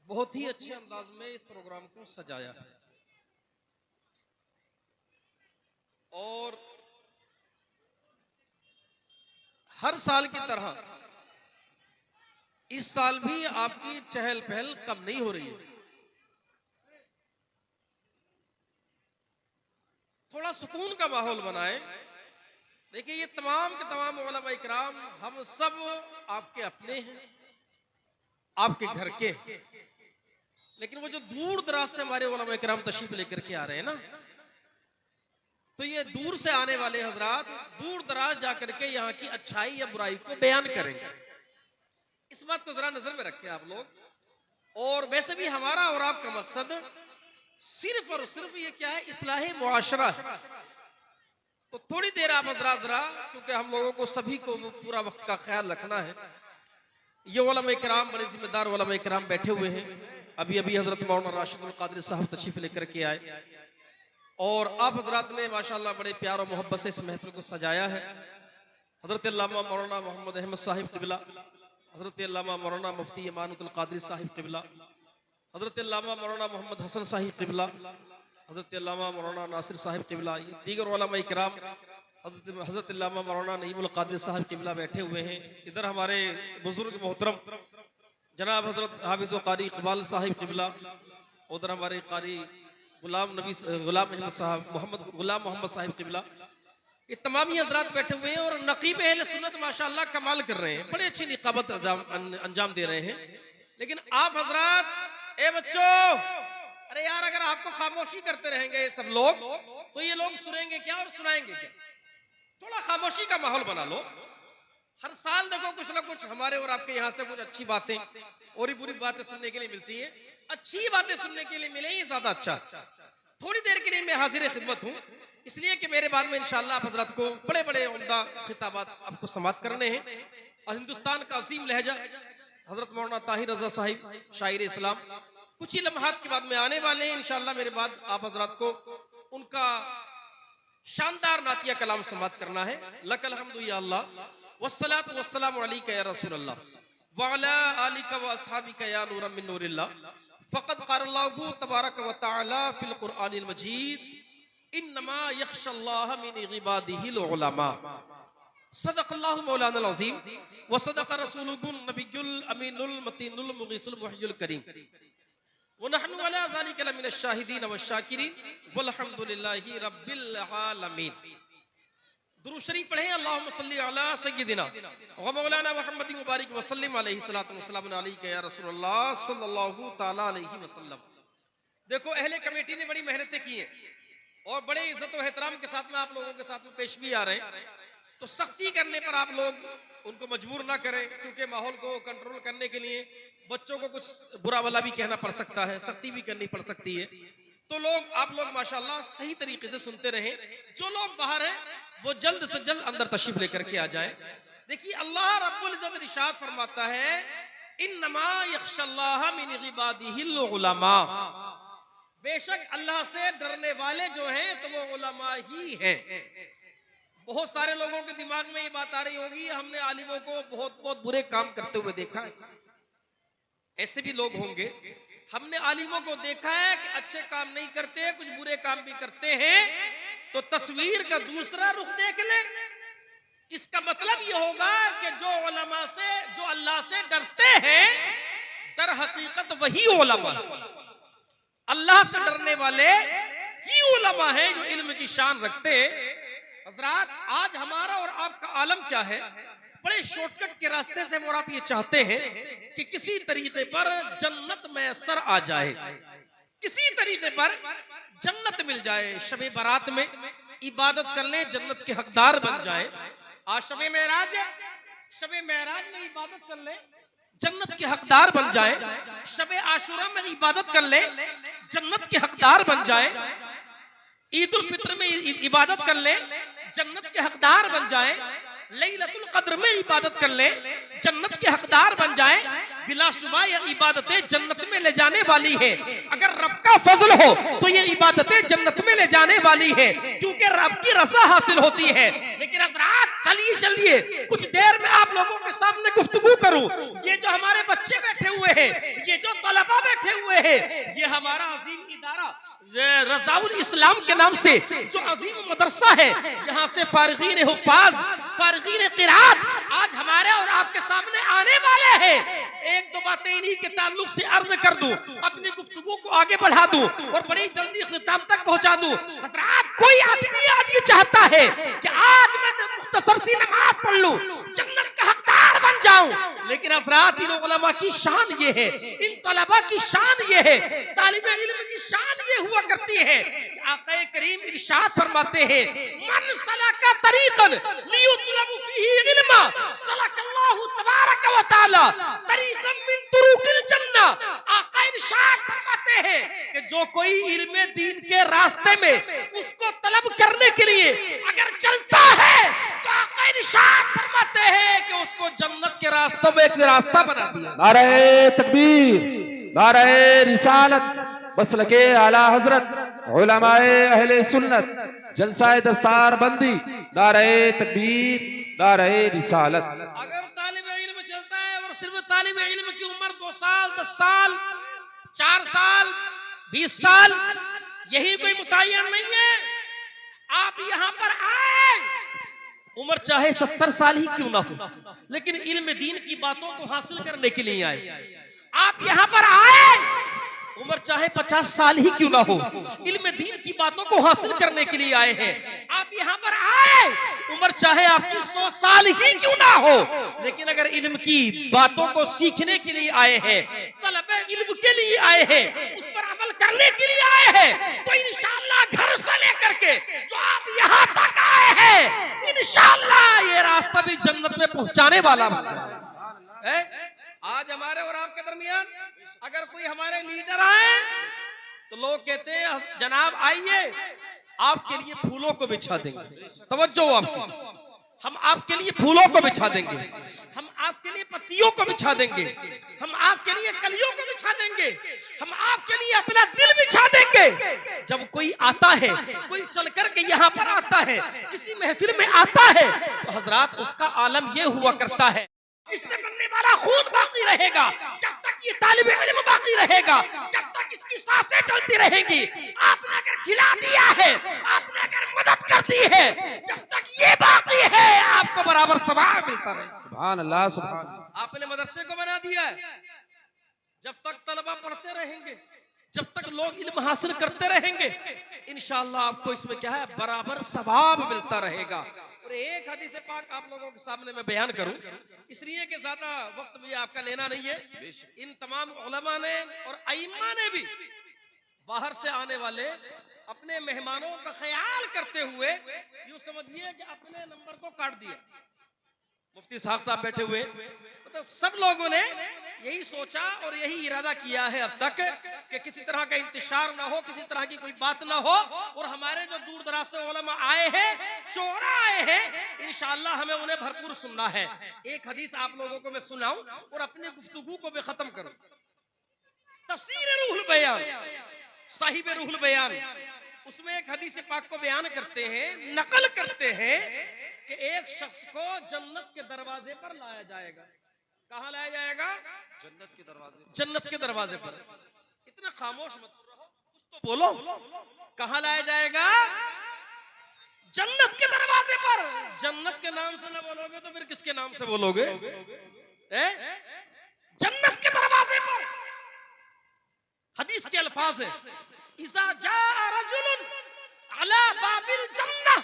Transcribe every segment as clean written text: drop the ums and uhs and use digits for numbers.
बहुत ही अच्छे अंदाज में इस प्रोग्राम को सजाया है और हर साल की तरह इस साल भी आपकी चहल पहल कम नहीं हो रही है। थोड़ा सुकून का माहौल बनाएं। देखिए ये तमाम के तमाम उलमा इकराम हम सब आपके अपने हैं, आपके घर के, लेकिन वो जो दूर दराज से हमारे उलमा इकराम तशरीफ लेकर के आ रहे हैं ना, तो ये दूर से आने वाले हजरात दूर दराज जाकर के यहाँ की अच्छाई या बुराई को बयान करेंगे। इस बात को जरा नजर में रखें आप लोग। और वैसे भी हमारा और आपका मकसद सिर्फ और सिर्फ ये क्या है, इस्लाह मुआशरा है। तो थोड़ी देर आप हजरात जरा, क्योंकि हम लोगों को सभी को पूरा वक्त का ख्याल रखना है। ये उलमा इकराम बड़े जिम्मेदार उलमा इकराम बैठे हुए हैं। अभी अभी हजरत मौलाना राशिदुल कादरी साहब तशरीफ लेकर के आए और आप हजरात ने माशाल्लाह बड़े प्यार और मोहब्बत से इस महफिल को सजाया है। हजरत अल्लामा मौलाना मोहम्मद अहमद साहिब क़िबला, हजरत अल्लामा मौलाना मुफ्ती इमानुल कादरी साहिब क़िबला, हजरत अल्लामा मौलाना मोहम्मद हसन साहिब क़िबला, हजरत अल्लामा मौलाना नासिर साहिब क़िबला, ये दीगर उलमा इकराम, हजरत अल्लामा मौलाना नईमुल कादरी साहिब क़िबला बैठे हुए हैं। इधर हमारे बुजुर्ग मोहतरम जनाब हजरत हाफिज़ व कारी इकबाल साहिब क़िबला, उधर हमारे कारी गुलाम अहमद साहब गुलाम मोहम्मद साहिब क़िबला, ये तमाम ही हजरात बैठे हुए हैं और नकीब अहले सुन्नत माशाअल्लाह कमाल कर रहे हैं, बड़े अच्छी निकाबत अंजाम दे रहे हैं। लेकिन आप हजरात, ए बच्चों, अरे यार अगर आपको खामोशी करते रहेंगे ये सब लोग, तो ये लोग सुनेंगे क्या और सुनाएंगे क्या? थोड़ा खामोशी का माहौल बना लो। हर साल देखो कुछ ना कुछ हमारे और आपके यहाँ से कुछ अच्छी बातें और ही बुरी बातें सुनने के लिए मिलती है। अच्छी बातें सुनने के लिए मिले ही ज्यादा अच्छा। थोड़ी देर के लिए मैं हाजिर खिदमत हूँ, इसलिए कि मेरे बाद में इंशाअल्लाह आप हजरत को बड़े बड़े उम्दा खिताबात आपको समात करने हैं। और हिंदुस्तान का असीम लहजा हजरत मौलाना ताहिर रजा साहिब शायर इस्लाम कुछ ही लम्हात के बाद में आने वाले हैं। इंशाअल्लाह मेरे बाद आप हजरत को उनका शानदार नातिया कलाम समात करना है। लकल हम्दु या अल्लाह वस्सलातु वस्सलामु अलैका या रसूलल्लाह व अला आलिका व अस्हाबिका या नूरम मिन नूरिल्लाह फ़क़द क़ालल्लाहु तबारक व तआला फ़िल क़ुरआनिल मजीद इन्नमा यख़्शल्लाह मिन इबादिहिल उलमा। सदक़ल्लाहु मौलाना अज़ीम व सदक़ रसूलुहुन नबियुल अमीनुल मतीनुल मुग़ीसुल मुहय्युल करीम व नहनु अला ज़ालिका लमिनश शाहिदीन व शाकिरीन वल्हम्दुलिल्लाहि रब्बिल आलमीन। दुरूद शरीफ पढ़ें। अल्लाहुम्मा सल्ली अला सय्यिदिना व मौलाना मुहम्मदिन मुबारक व सल्लिम अलैहि सलातु व सलाम अलैका या रसूलल्लाह सल्लल्लाहु तआला अलैहि वसल्लम। देखो अहले कमेटी ने बड़ी मेहनतें की हैं और बड़े इज्जत और एहतराम के साथ में आप लोगों के साथ में पेश भी आ रहे हैं। तो सख्ती करने पर आप लोग उनको मजबूर ना करें, क्योंकि माहौल को कंट्रोल करने के लिए बच्चों को कुछ बुरा भला भी कहना पड़ सकता है, सख्ती भी करनी पड़ सकती है। तो आप लोग माशाल्लाह सही तरीके से सुनते रहें। जो लोग बाहर हैं वो जल्द से जल्द अंदर तशरीफ लेकर के आ जाएं। देखिए अल्लाह रब्बुल इज्जत इरशाद फरमाता है, इन्नमा यख़्शल्लाह मिन इबादिहिल उलमा। बेशक अल्लाह से डरने वाले जो हैं तो वो उलमा ही हैं। बहुत सारे लोगों के दिमाग में ये बात आ रही होगी, हमने आलिमों को बहुत बहुत बुरे काम करते हुए देखा है। ऐसे भी लोग होंगे, हमने आलिमों को देखा है कि अच्छे काम नहीं करते, कुछ बुरे काम भी करते हैं। तो तस्वीर का दूसरा रुख देख ले। इसका मतलब ये होगा कि जो उलमा से, जो अल्लाह से डरते हैं, दर हकीकत वही उलमा, अल्लाह से डरने वाले ही उलमा हैं जो इल्म की शान रखते हैं। हजरात, आज हमारा और आपका आलम क्या है? बड़े शॉर्टकट के रास्ते से और आप ये चाहते हैं कि किसी तरीके पर जन्नत मैसर आ जाए, किसी तरीके पर जन्नत मिल जाए, शबे बारात में इबादत कर ले, जन्नत के हकदार बन जाए। आज शबे मेराज है, शबे मेराज में इबादत कर ले, जन्नत के हकदार बन जाए। शबे आशुरा में इबादत कर ले, जन्नत के हकदार बन जाए। ईद उल फित्र में इबादत कर ले, जन्नत के हकदार बन जाए। लैलतुल कद्र में इबादत कर ले, जन्नत के हकदार बन जाए। बिलाशुबा ये इबादतें जन्नत में ले जाने वाली है। अगर रब का फजल हो तो ये इबादतें जन्नत में ले जाने वाली है, क्योंकि रब की रज़ा हासिल होती है। लेकिन हज़रात चलिए कुछ देर में आप लोगों के सामने गुफ्तगू करूं। ये जो हमारे बच्चे बैठे हुए हैं, ये जो तलबा बैठे हुए हैं, ये हमारा अजीम इदारा रज़ाउल इस्लाम के नाम से जो अजीम मदरसा है, यहाँ से फारिगीन हुफ़ाज़, फारिगीन क़िराअत आज हमारे और आपके सामने आने वाले हैं। एक दो बातें इन्हीं के ताल्लुक से अर्ज कर दूं, अपनी गुफ्तगू को आगे बढ़ा दूं और बड़ी जल्दी ख़िताम तक पहुंचा दूं। हज़रात, कोई आदमी आज ये चाहता है कि आज मैं मुख्तसर सी नमाज पढ़ लूं, जन्नत का हकदार बन जाऊं, लेकिन हज़रात इन उलमा की शान ये है, इन तलबा की शान ये है, तालिबे इल्म की शान ये हुआ करती है कि आक़ा करीम इरशाद फरमाते हैं, मन सलका तरीक़न लियुतलबु फीही इल्मा सलकल्लाहु तबारक व तआला तरीक़न मिन तुरुक़िल जन्नह। आक़ा इरशाद फरमाते हैं कि जो कोई इल्म दीन के रास्ते में उसको तलब करने के लिए अगर चलता है तो आक़ा इरशाद फरमाते हैं कि उसको जन्नत के रास्तों में एक रास्ता बना दिया। नारे तकबीर, नारे रिसालत, मसलके आला हजरत, उलमाए अहले सुन्नत, जलसाए दस्तार बंदी, नारे तकबीर, नारे रिसालत। अगर तालिबे इल्म चलता है और सिर्फ तालिबे इल्म की उम्र 2 साल, 10 साल, 4 साल, 20 साल, यही कोई मुतय्यन नहीं है। आप यहाँ पर आए, उम्र चाहे 70 साल ही क्यों ना हो, लेकिन इल्म दीन की बातों को हासिल करने के लिए आए। आप यहाँ पर आए, उम्र चाहे 50 साल ही क्यों ना हो, इल्म दीन की बातों को हासिल करने के लिए आए हैं। आप यहाँ पर आए, उम्र चाहे आपकी 100 साल ही क्यों ना हो, लेकिन अगर इल्म की बातों को सीखने के लिए आए हैं, तलबे इल्म के लिए आए हैं, उस पर अमल करने के लिए आए हैं, तो इंशाअल्लाह घर से लेकर के जो आप यहाँ तक आए हैं, इंशाअल्लाह ये रास्ता भी जन्नत में पहुंचाने वाला है। आज हमारे और आपके दरमियान अगर कोई हमारे लीडर आए तो लोग कहते हैं जनाब आइए, आपके लिए फूलों को बिछा देंगे। तवज्जो आपकी, हम आपके लिए फूलों को बिछा देंगे, हम आपके लिए पत्तियों को बिछा देंगे, हम आपके लिए कलियों को बिछा देंगे, हम आपके लिए अपना दिल बिछा देंगे। जब कोई आता है, कोई चल करके यहाँ पर आता है, किसी महफिल में आता है, तो हजरात उसका आलम ये हुआ करता है, इससे बनने वाला खून बाकी रहेगा जब तक ये तालिब इल्म बाकी रहेगा, जब तक इसकी सांसें चलती रहेंगी। आपने अगर खिला दिया है, आपने अगर मदद कर दी है, जब तक ये बाकी है आपको बराबर सवाब मिलता रहे। सुभान अल्लाह, सुभान। आपने मदरसे को बना दिया है, जब तक तलबा पढ़ते रहेंगे, जब तक लोग इल्म हासिल करते रहेंगे, इंशाअल्लाह आपको इसमें क्या है, बराबर सवाब मिलता रहेगा। और एक हदीस पाक आप लोगों के सामने मैं बयान करूं, इसलिए कि ज्यादा वक्त मुझे आपका लेना नहीं है। इन तमाम उलमा ने और अइम्मा ने भी बाहर से आने वाले अपने मेहमानों का ख्याल करते हुए यूं समझिए कि अपने नंबर को काट दिया। मुफ्ती साहब बैठे हुए, मतलब सब लोगों ने यही सोचा और यही इरादा किया है अब तक कि किसी तरह का इंतशार ना हो, किसी तरह की कोई बात ना हो। और हमारे जो दूर दराज से उलमा आए हैं, शोरा आए हैं, इंशाअल्लाह हमें उन्हें भरपूर सुनना है। एक हदीस आप लोगों को मैं सुनाऊं और अपनी गुफ्तगू को मैं खत्म करूं। तफसीर रूहुल बयान, साहिब रूहुल बयान, उसमें एक हदीस पाक को बयान करते हैं, नकल करते हैं कि एक शख्स को जन्नत के दरवाजे पर लाया जाएगा। कहाँ लाया जाएगा? जन्नत के दरवाजे, जन्नत के दरवाजे पर। इतना खामोश मत रहो, कुछ तो बोलो। कहाँ लाया जाएगा? जन्नत के दरवाजे पर। जन्नत के नाम से ना बोलोगे तो फिर किसके नाम से बोलोगे? जन्नत के दरवाजे पर। हदीस के अल्फाज है, इज़ा जाअ रजुलन अला बाबिल जन्नह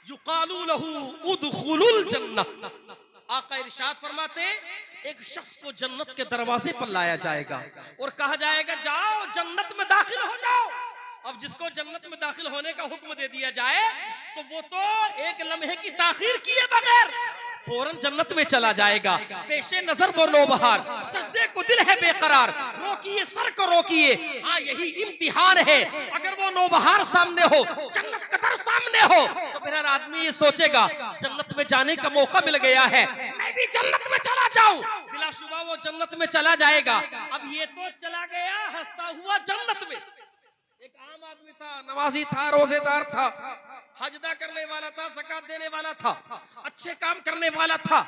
युकालू लहू उदखुलुल जन्नह। आका इरशाद फरमाते, एक शख्स को जन्नत के दरवाजे पर लाया जाएगा और कहा जाएगा जाओ जन्नत में दाखिल हो जाओ। अब जिसको जन्नत में दाखिल होने का हुक्म दे दिया जाए तो वो तो एक लम्हे की ताखीर किए बगैर फौरन जन्नत में चला जाएगा। पेशे नजर वो नौबहार, सजदे को दिल है बेकरार, रोकिए सर को रोकिए। हाँ यही इम्तिहान है, अगर वो नौबहार सामने हो, जन्नत का दर सामने हो, तो फिर हर आदमी ये सोचेगा जन्नत में जाने का मौका मिल गया है, मैं भी जन्नत में चला जाऊं। बिलाशुबा वो जन्नत में चला जाएगा। अब ये तो चला गया हंसता हुआ जन्नत में। एक आम आदमी था, नमाजी था, रोजेदार था, हजदा करने वाला था, ज़कात देने वाला था, अच्छे काम करने वाला था।